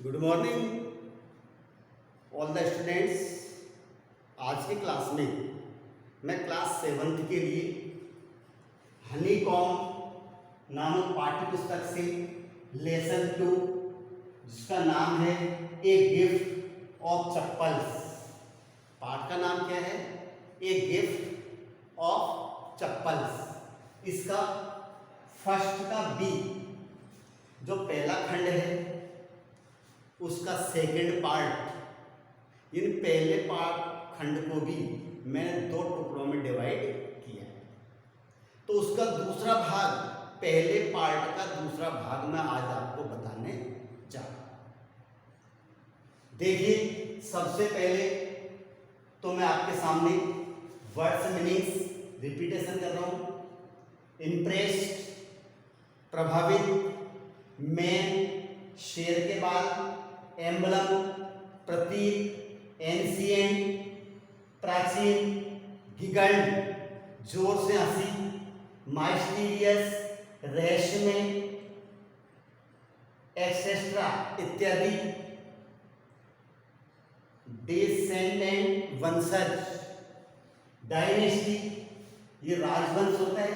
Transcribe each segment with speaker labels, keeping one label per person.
Speaker 1: Good morning all the students. आज की class में मैं क्लास 7th के लिए हनीकॉम नामक पाठ्य पुस्तक से लेसन 2 जिसका नाम है ए गिफ्ट ऑफ चप्पल्स। पाठ का नाम क्या है? A gift of chappals. इसका फर्स्ट का बी जो पहला खंड है उसका सेकंड पार्ट, इन पहले पार्ट खंड को भी मैंने 2 टुकड़ों में डिवाइड किया है। तो उसका दूसरा भाग, पहले पार्ट का दूसरा भाग मैं आज आपको बताने जा रहा हूं। देखिए, सबसे पहले तो मैं आपके सामने वर्ड्स मीनिंग्स रिपीटेशन कर रहा हूं। इम्प्रेस्ड, प्रभावित, मैन, शेर के बाद एम्बलम, प्रतीक, एंशिएंट, प्राचीन, गिगल्ड, जोर से हंसी, माइस्टीरियस, रहस्यमय, एक्सेट्रा इत्यादि, डिसेंडेंट वंशज, डायनेस्टी ये राजवंश होता है,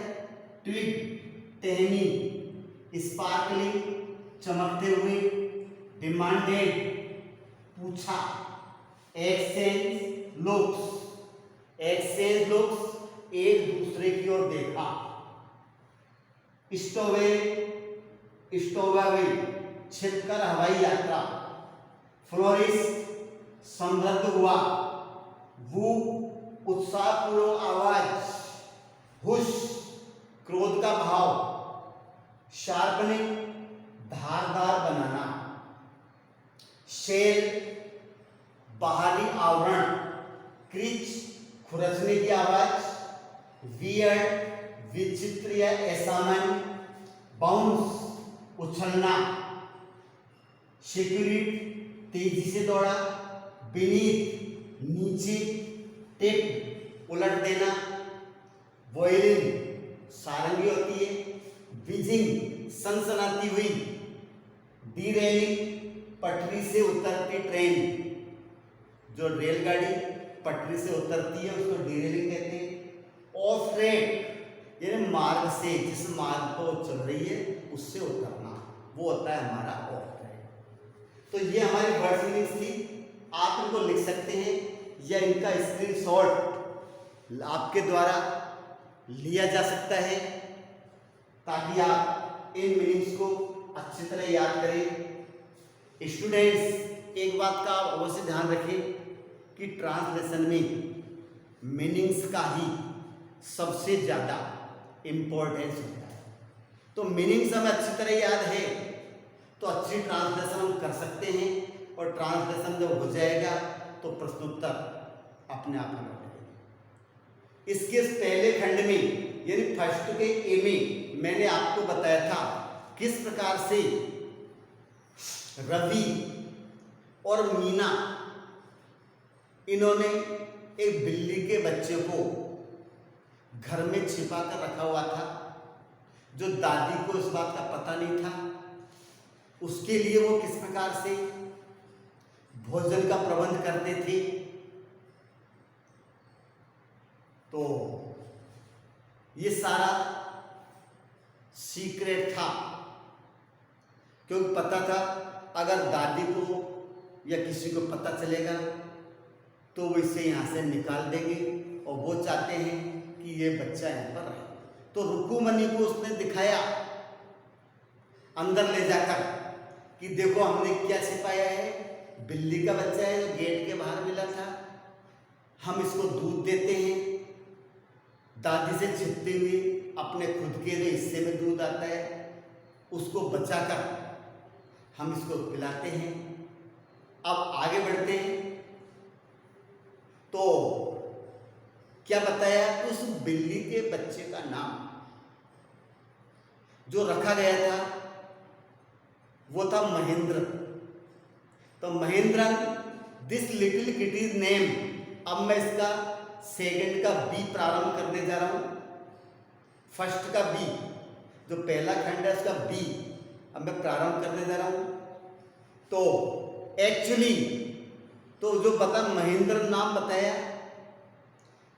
Speaker 1: ट्विग टहनी, स्पार्कलिंग चमकते हुए, डिमांडेड पूछा, एक्सचेंज लुक्स, एक्सचेंज लुक्स एक दूसरे की ओर देखा, स्टोवे स्टोवे छिपकर हवाई यात्रा, फ्लोरिश समृद्ध हुआ, वो उत्साहपूर्ण आवाज, हुश क्रोध का भाव, शार्पनिंग धारदार बनाना, शेल बाहरी आवरण, क्रीच खुरचने की आवाज, वियर्ड विचित्र या असामान्य, बाउंस उछलना, सिक्योरिटी तेजी से दौड़ा, बीनीथ नीचे, टिप उलट देना, वॉयलिन सारंगी होती है, बीजिंग सनसनाती हुई, डीरेलिंग पटरी से उतरती ट्रेन, जो रेलगाड़ी पटरी से उतरती है उसको डीरेलिंग कहते हैं। ऑफ ट्रैक यानी मार्ग से, जिस मार्ग पर चल रही है उससे उतरना, वो होता है हमारा ऑफ ट्रैक। तो ये हमारी वर्ड मीनिंग्स थी। आप इनको लिख सकते हैं या इनका स्क्रीनशॉट आपके द्वारा लिया जा सकता है ताकि आप इन मीनिंग्स को अच्छी तरह याद करें। स्टूडेंट्स, एक बात का अवश्य ध्यान रखें कि ट्रांसलेशन में मीनिंग्स का ही सबसे ज़्यादा इम्पोर्टेंस होता है। तो मीनिंग्स हमें अच्छी तरह याद है तो अच्छी ट्रांसलेशन हम कर सकते हैं, और ट्रांसलेशन जब हो जाएगा तो प्रश्नोत्तर अपने आप में लौटेगा। इसके पहले खंड में यानी फर्स्ट के ए में मैंने आपको बताया था किस प्रकार से रवि और मीना इन्होंने एक बिल्ली के बच्चे को घर में छिपा कर रखा हुआ था, जो दादी को इस बात का पता नहीं था। उसके लिए वो किस प्रकार से भोजन का प्रबंध करते थे। तो ये सारा सीक्रेट था, क्योंकि पता था अगर दादी को या किसी को पता चलेगा तो वो इसे यहाँ से निकाल देंगे, और वो चाहते हैं कि ये बच्चा यहाँ पर रहे। तो रुक्मणी को उसने दिखाया अंदर ले जाकर कि देखो हमने क्या छिपाया है, बिल्ली का बच्चा है जो गेट के बाहर मिला था, हम इसको दूध देते हैं, दादी से छिपते हुए अपने खुद के जो हिस्से में दूध आता है उसको बचाकर हम इसको पिलाते हैं। अब आगे बढ़ते हैं तो क्या बताया, उस बिल्ली के बच्चे का नाम जो रखा गया था वो था महेंद्र। तो Mahendra this little kitty's name. अब मैं इसका सेकंड का बी प्रारंभ करने जा रहा हूं। फर्स्ट का बी जो पहला खंड है उसका बी अब मैं प्रारंभ करने जा रहा हूं। तो एक्चुअली तो जो बता महेंद्र नाम बताया,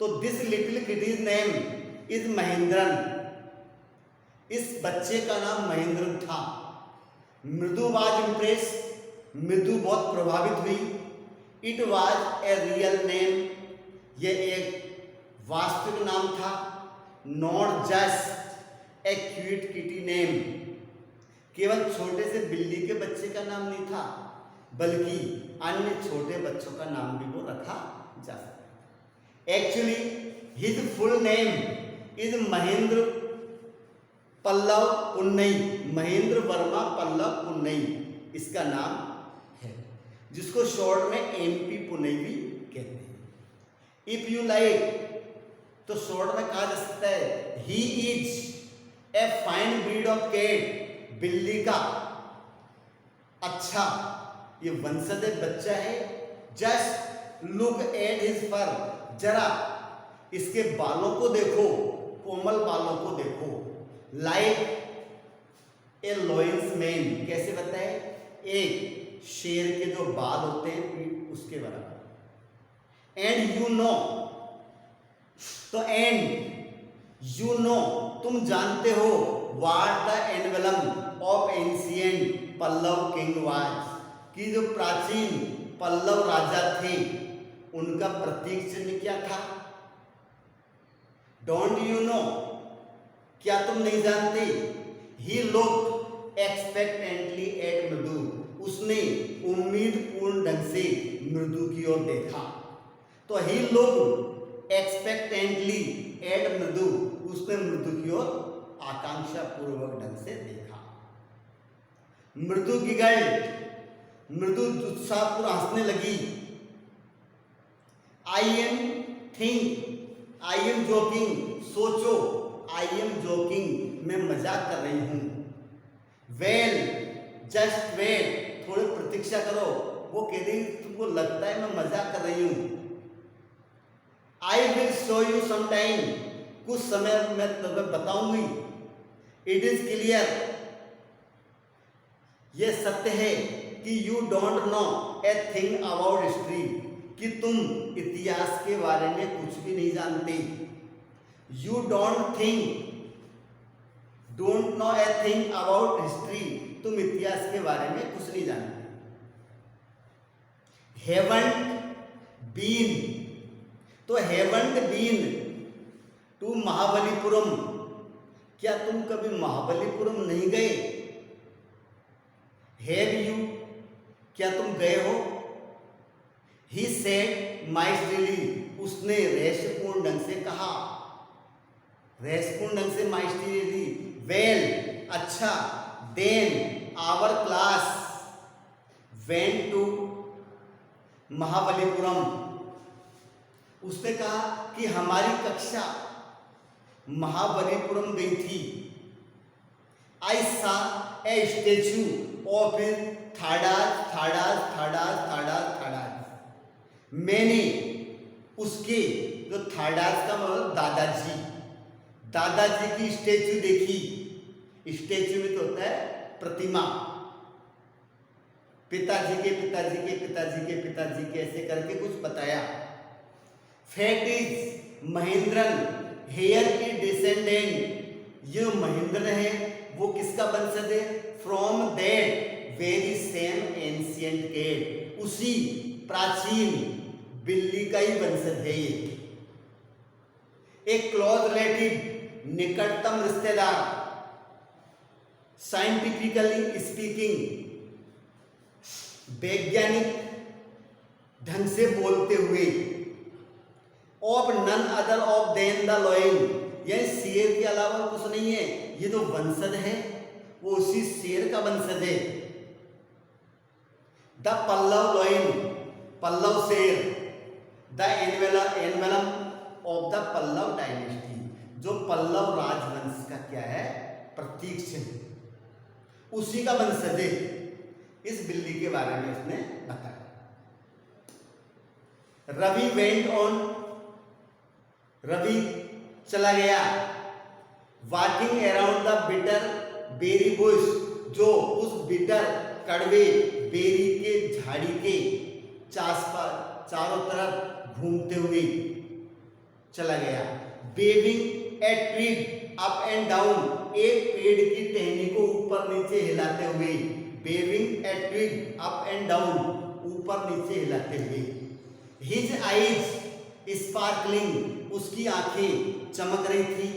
Speaker 1: तो this little kiddies name is Mahendran. इस बच्चे का नाम महेंद्रन था। मृदु वाज इम्प्रेस, मृदु बहुत प्रभावित हुई। It was a real name, ये एक वास्तविक नाम था। Not just a cute kitty name, केवल छोटे से बिल्ली के बच्चे का नाम नहीं था, बल्कि अन्य छोटे बच्चों का नाम भी वो रखा जा सकता। Actually his full name is Mahendra Pallava Punnai, Mahendra Varma Pallava Punnai इसका नाम है, जिसको शॉर्ट में एमपी पुन्नई भी कहते हैं। इफ यू लाइक तो शॉर्ट में कहा जा सकता है he is a fine breed of cat, बिल्ली का अच्छा ये वंशज बच्चा है। Just look at his fur, जरा इसके बालों को देखो, कोमल बालों को देखो। लाइक ए लॉयंस मैन, कैसे बताए, एक शेर के जो बाल होते हैं पीठ उसके बराबर। एंड यू नो, तो एंड यू नो तुम जानते हो, what the emblem of ancient Pallava king was, कि जो प्राचीन पल्लव राजा थे उनका प्रतीक चिन्ह क्या था। डोंट यू नो, क्या तुम नहीं जानते। ही लुक्ड एक्सपेक्टेंटली एट मृदु, उसने उम्मीद पूर्ण ढंग से मृदु की ओर देखा। तो ही लुक्ड एक्सपेक्टेंटली एट मृदु, उसने मृदु की ओर आकांक्षा पूर्वक ढंग से देखा। मृदु गिगल्ड, मृदु उत्साहपूर्ण हंसने लगी। I am think, I am joking, सोचो, आई एम जोकिंग, मैं मजाक कर रही हूं। वेल जस्ट वेट, थोड़ी प्रतीक्षा करो, वो कह रही तुमको लगता है मैं मजाक कर रही हूं। I will show you some time, कुछ समय मैं तुम्हें बताऊंगी। इट इज क्लियर, ये सत्य है कि you don't know a thing about history, कि तुम इतिहास के बारे में कुछ भी नहीं जानते। You don't know a thing about history, तुम इतिहास के बारे में कुछ नहीं जानते। हैवंट बीन, तो हैवंट बीन टू महाबलीपुरम, क्या तुम कभी महाबलीपुरम नहीं गए। हैव यू, क्या तुम गए हो। ही सेड माइस्ट्रीली, उसने रहस्यपूर्ण ढंग से कहा, रहस्यपूर्ण ढंग से माइस्ट्रीली। वेल, अच्छा। Then our class went to Mahabalipuram, उसने कहा कि हमारी कक्षा महाबलीपुरम गई थी। आई सा ए स्टेच्यू ऑफ थाडाज, मैंने उसके जो थाडाज का मतलब दादाजी की स्टेच्यू देखी। स्टेच्यू में तो होता है प्रतिमा, पिताजी के पिताजी के पिताजी के पिताजी के ऐसे करके कुछ बताया। फैक्ट इज महेंद्रन हेयर की डिसेंडेंट, ये महेंद्र है वो किसका वंशज है। From that very same ancient cat, उसी प्राचीन बिल्ली का ही वंशज है ये। एक क्लोज रिलेटिव, निकटतम रिश्तेदार। साइंटिफिकली स्पीकिंग, वैज्ञानिक ढंग से बोलते हुए। Of none other of than the lion, यह शेर के अलावा कुछ नहीं है, ये जो वंशज है वो उसी शेर का वंशज है। द पल्लव लॉयन, पल्लव शेर। The emblem of the Pallava dynasty, जो पल्लव राजवंश का क्या है प्रतीक चिन्ह, उसी का वंशज है। इस बिल्ली के बारे में उसने बताया। रवि वेंट ऑन, रवि चला गया। Walking around the bitter berry bush, जो उस बिटर कड़वे बेरी के झाड़ी के चारों तरफ घूमते हुए चला गया। Waving a twig up and down, एक पेड़ की टहनी को ऊपर नीचे हिलाते हुए। Waving a twig up and down, ऊपर नीचे हिलाते हुए। हिज आईज स्पार्कलिंग, उसकी आंखें चमक रही थी।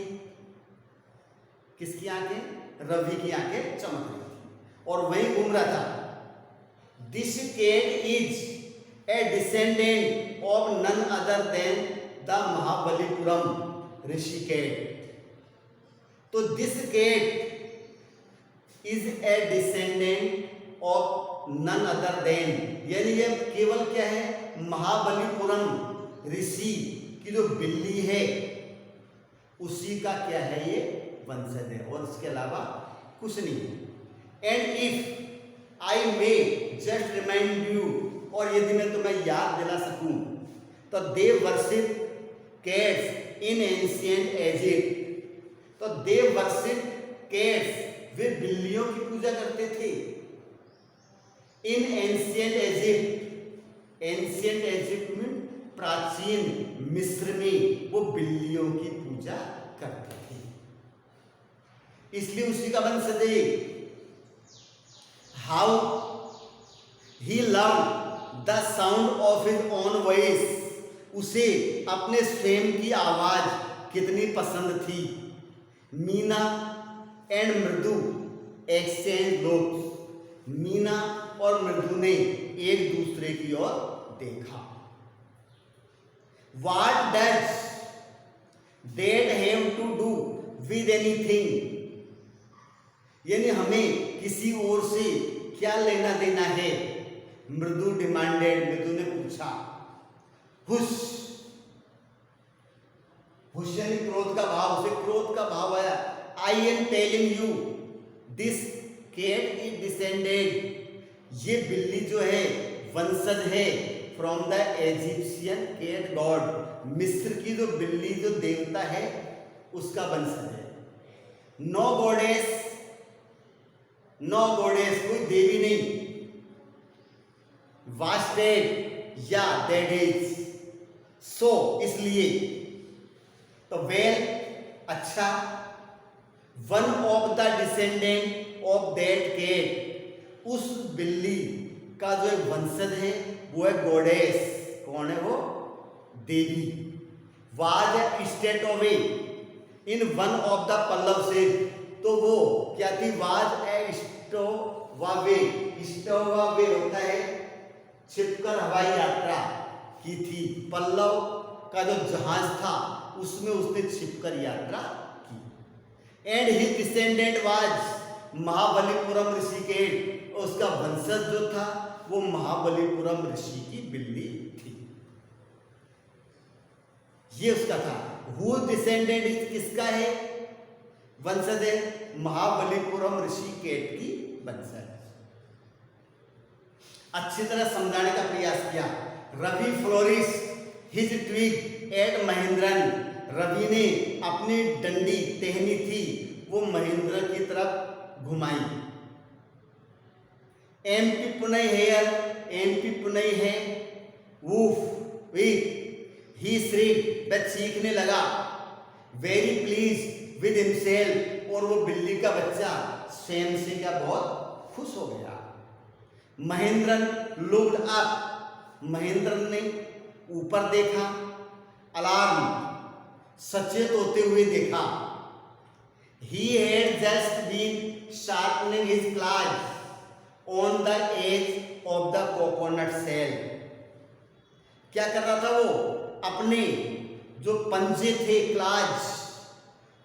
Speaker 1: किसकी आंखें? रवि की आंखें चमक रही थी और वहीं घूम रहा था। This cat is a descendant of none other than the Mahabalipuram Rishi cat. तो this cat is a descendant of none other than, यानी ये केवल क्या है? महाबलीपुरम ऋषि की जो बिल्ली है उसी का क्या है? ये वंशज है और इसके अलावा कुछ नहीं। And if I may just remind you, और यदि मैं तुम्हें याद दिला सकूं, तो they worship cats in ancient Egypt. तो दे वर्शिप कैट्स, वे बिल्लियों की पूजा करते थे। इन एंशिएंट इजिप्ट, एंशिएंट इजिप्ट में प्राचीन मिस्र में वो बिल्लियों की पूजा करते थे, इसलिए उसी का वंशज है। How he loved the sound of his own voice, उसे अपने स्वयं की आवाज कितनी पसंद थी। मीना एंड मृदु एक्सचेंज लुक्स, मीना और मृदु ने एक दूसरे की ओर देखा। What does that have to do with anything, यानी हमें किसी ओर से क्या लेना देना है? मृदु डिमांडेड, मृदु ने पूछा। हुश, हुश यानी क्रोध का भाव, उसे क्रोध का भाव आया। I am telling you this cat is descended, ये बिल्ली जो है वंशज है from the Egyptian cat god, मिस्र की जो बिल्ली जो देवता है उसका वंशज है। नो गॉडेस, नो गॉडेस कोई देवी नहीं। वास्टेड या दैट इज, सो इसलिए, तो वेल अच्छा। One of the descendant of that cat, उस बिल्ली का जो एक वंशज है वो है गॉडेस। कौन है वो? देवी। Was state of in one of the Pallava से, तो वो क्या थी? वाज ए स्टोवावे, स्टोवावे होता है छिपकर हवाई यात्रा की थी। पल्लव का जो जहाज था उसमें उसने छिपकर यात्रा की। And his descendant was Mahabalipuram Rishi cat, उसका वंशज जो था वो महाबलीपुरम ऋषि की बिल्ली थी। ये उसका था। हु डिसेंडेंट इज, किसका है वंशज? है महाबलीपुरम ऋषि कैट की वंशज। अच्छी तरह समझाने का प्रयास किया। Ravi flourish his twig at Mahendran, Ravi ने अपनी डंडी टहनी थी वो महेंद्र की तरफ घुमाई। एमपी पुनई हेयर, एमपी पुनई है। वूफ वीक, ही श्रीक, वह चीखने लगा। वेरी प्लीज विद हिमसेल्फ, और वो बिल्ली का बच्चा स्वयं से क्या बहुत खुश हो गया। महेंद्रन लुक्ड अप, महेंद्र ने ऊपर देखा। अलार्म, सचेत होते हुए देखा। He had just been sharpening his claws on the edge of the coconut shell, क्या कर रहा था वो? अपने जो पंजे थे क्लॉज,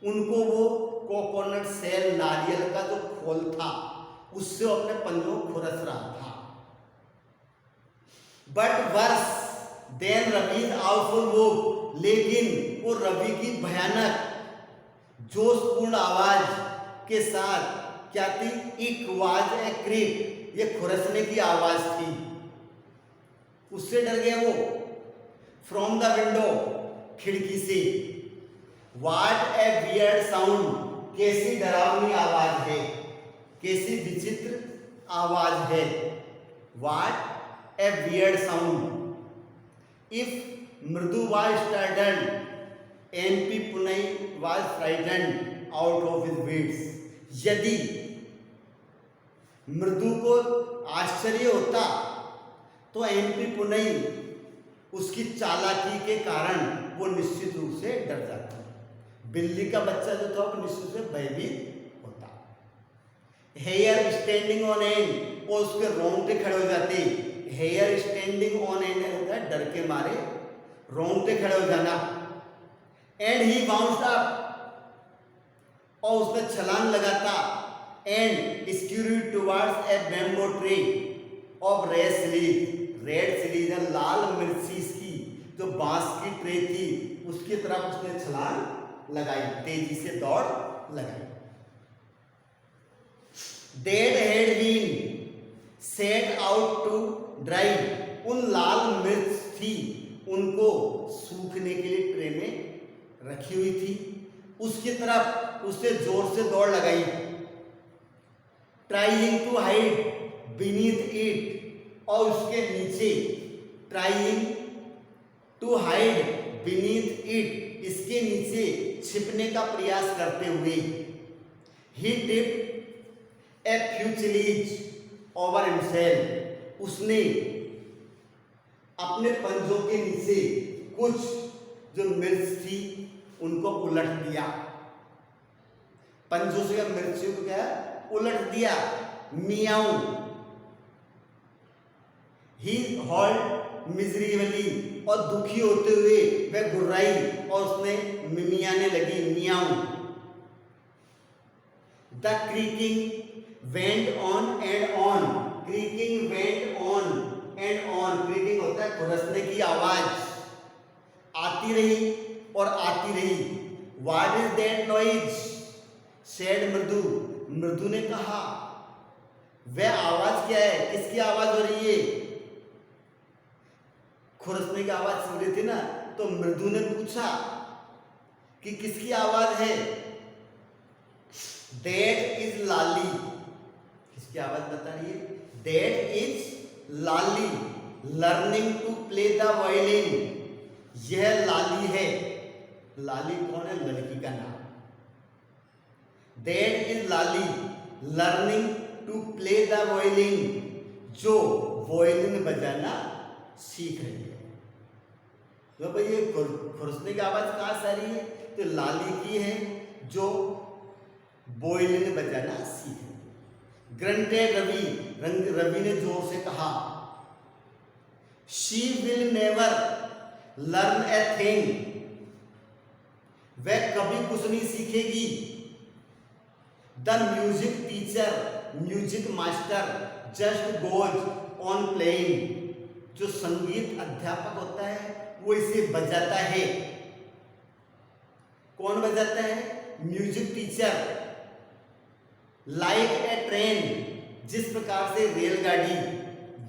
Speaker 1: उनको वो कोकोनट सेल, नारियल का जो खोल था उससे अपने पंजों को खुरस रहा था। बट वर्स देन रवि आउटफुल वुक, लेकिन वो रवि की भयानक जोशपूर्ण आवाज के साथ क्या थी? इक वाज ए क्रीक, ये खुरसने की आवाज थी। उससे डर गया वो। फ्रॉम द विंडो, खिड़की से। व्हाट ए वियर्ड साउंड, कैसी डरावनी आवाज है, कैसी विचित्र आवाज है। What a weird sound. If Mridu was startled, MP Punai was frightened out of his wits. यदि मृदु को आश्चर्य होता तो MP पुनई उसकी चालाकी के कारण वो निश्चित रूप से डर जाता। बिल्ली का बच्चा जो था वो निश्चित से भयभीत होता। हेयर स्टैंडिंग ऑन एंड, और उसके रोंगटे खड़े हो जाते। हेयर स्टैंडिंग ऑन एंड होता है डर के मारे रोंगटे खड़े हो जाना। एंड ही बाउंस्ड अप, और उसने छलांग लगाता। And scurried towards a bamboo tree of red chillies, red chillies है लाल मिर्ची की जो बांस की ट्रे थी उसकी तरफ उसने छलांग लगाई, तेजी से दौड़ लगाई। That had been set out to dry, उन लाल मिर्च थी उनको सूखने के लिए ट्रे में रखी हुई थी, उसकी तरफ उसने जोर से दौड़ लगाई। Trying to hide beneath it, और उसके नीचे trying to hide beneath it, इसके नीचे छिपने का प्रयास करते हुए। He dipped a few chillies over himself, उसने अपने पंजों के नीचे कुछ जो मिर्च थी उनको उलट दिया। पंजों से मिर्चियों को क्या उलट दिया। मियाऊ, ही हॉल्ड मिजरेबली, और दुखी होते हुए वह गुर्राई और उसने मिमियाने लगी meow. The creaking went on and on, creaking went on and on, creaking होता है खुरसने की आवाज आती रही और आती रही। What is that noise said मृदु, मृदु ने कहा वह आवाज क्या है, किसकी आवाज हो रही है। खुरसने की आवाज सुन रही थी ना, तो मृदु ने पूछा कि किसकी आवाज है। दैट इज लाली, किसकी आवाज बता रही है। That is Lali learning to play the violin, यह लाली है। लाली कौन है, लड़की का नाम। That is Lali learning to play the violin, जो वायलिन बजाना सीख रही है। तो भाई ये खुरसने की आवाज कहाँ से आ रही है, तो लाली की है जो वायलिन बजाना सीख रही है। ग्रंटेड रवि, रवि ने जोर से कहा she will never learn a thing, वह कभी कुछ नहीं सीखेगी। The music teacher, music master just goes on playing, जो संगीत अध्यापक होता है वो इसे बजाता है। कौन बजाता है, music teacher. Like a train, जिस प्रकार से रेलगाड़ी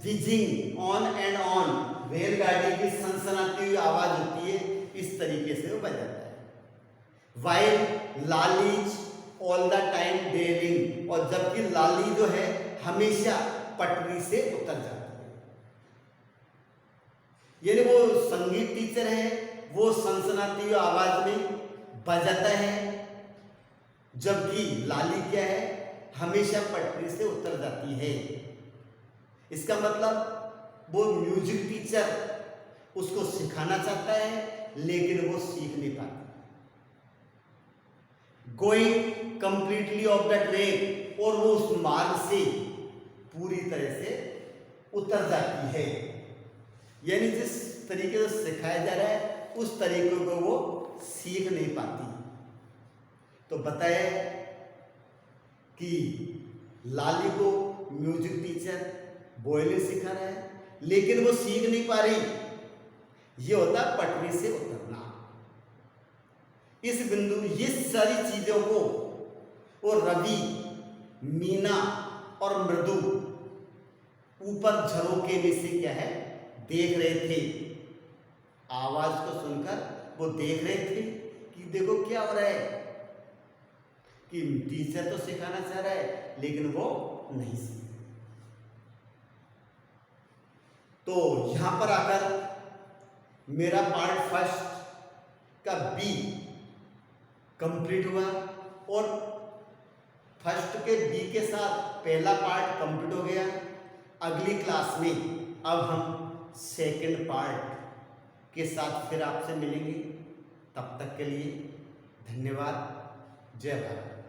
Speaker 1: विजिंग ऑन एंड ऑन, रेलगाड़ी की सनसनाती हुई आवाज होती है, इस तरीके से वो बजाता है। While Lali's all the time daring, और जबकि लाली जो है हमेशा पटरी से उतर जाती है। यानी वो संगीत टीचर है, वो सनसनाती हुई आवाज में बजाता है, जबकि लाली क्या है, हमेशा पटरी से उतर जाती है। इसका मतलब वो म्यूजिक टीचर उसको सिखाना चाहता है लेकिन वो सीख नहीं पाता। Going completely off the track, और वो उस मार्ग से पूरी तरह से उतर जाती है। यानी जिस तरीके से सिखाया जा रहा है उस तरीके को वो सीख नहीं पाती। तो बताया कि लाली को म्यूजिक टीचर वायलिन सिखा रहा है लेकिन वो सीख नहीं पा रही। ये होता है पटरी से उतरना। इस बिंदु ये सारी चीजों को वो रवि, मीना और मृदु ऊपर झरोके में से क्या है देख रहे थे। आवाज को सुनकर वो देख रहे थे कि देखो क्या हो रहा है, कि टीचर तो सिखाना चाह रहा है लेकिन वो नहीं सीख। तो यहाँ पर आकर मेरा पार्ट फर्स्ट का बी कंप्लीट हुआ और फर्स्ट के बी के साथ पहला पार्ट कंप्लीट हो गया। अगली क्लास में अब हम सेकंड पार्ट के साथ फिर आपसे मिलेंगे। तब तक के लिए धन्यवाद। जय भारत।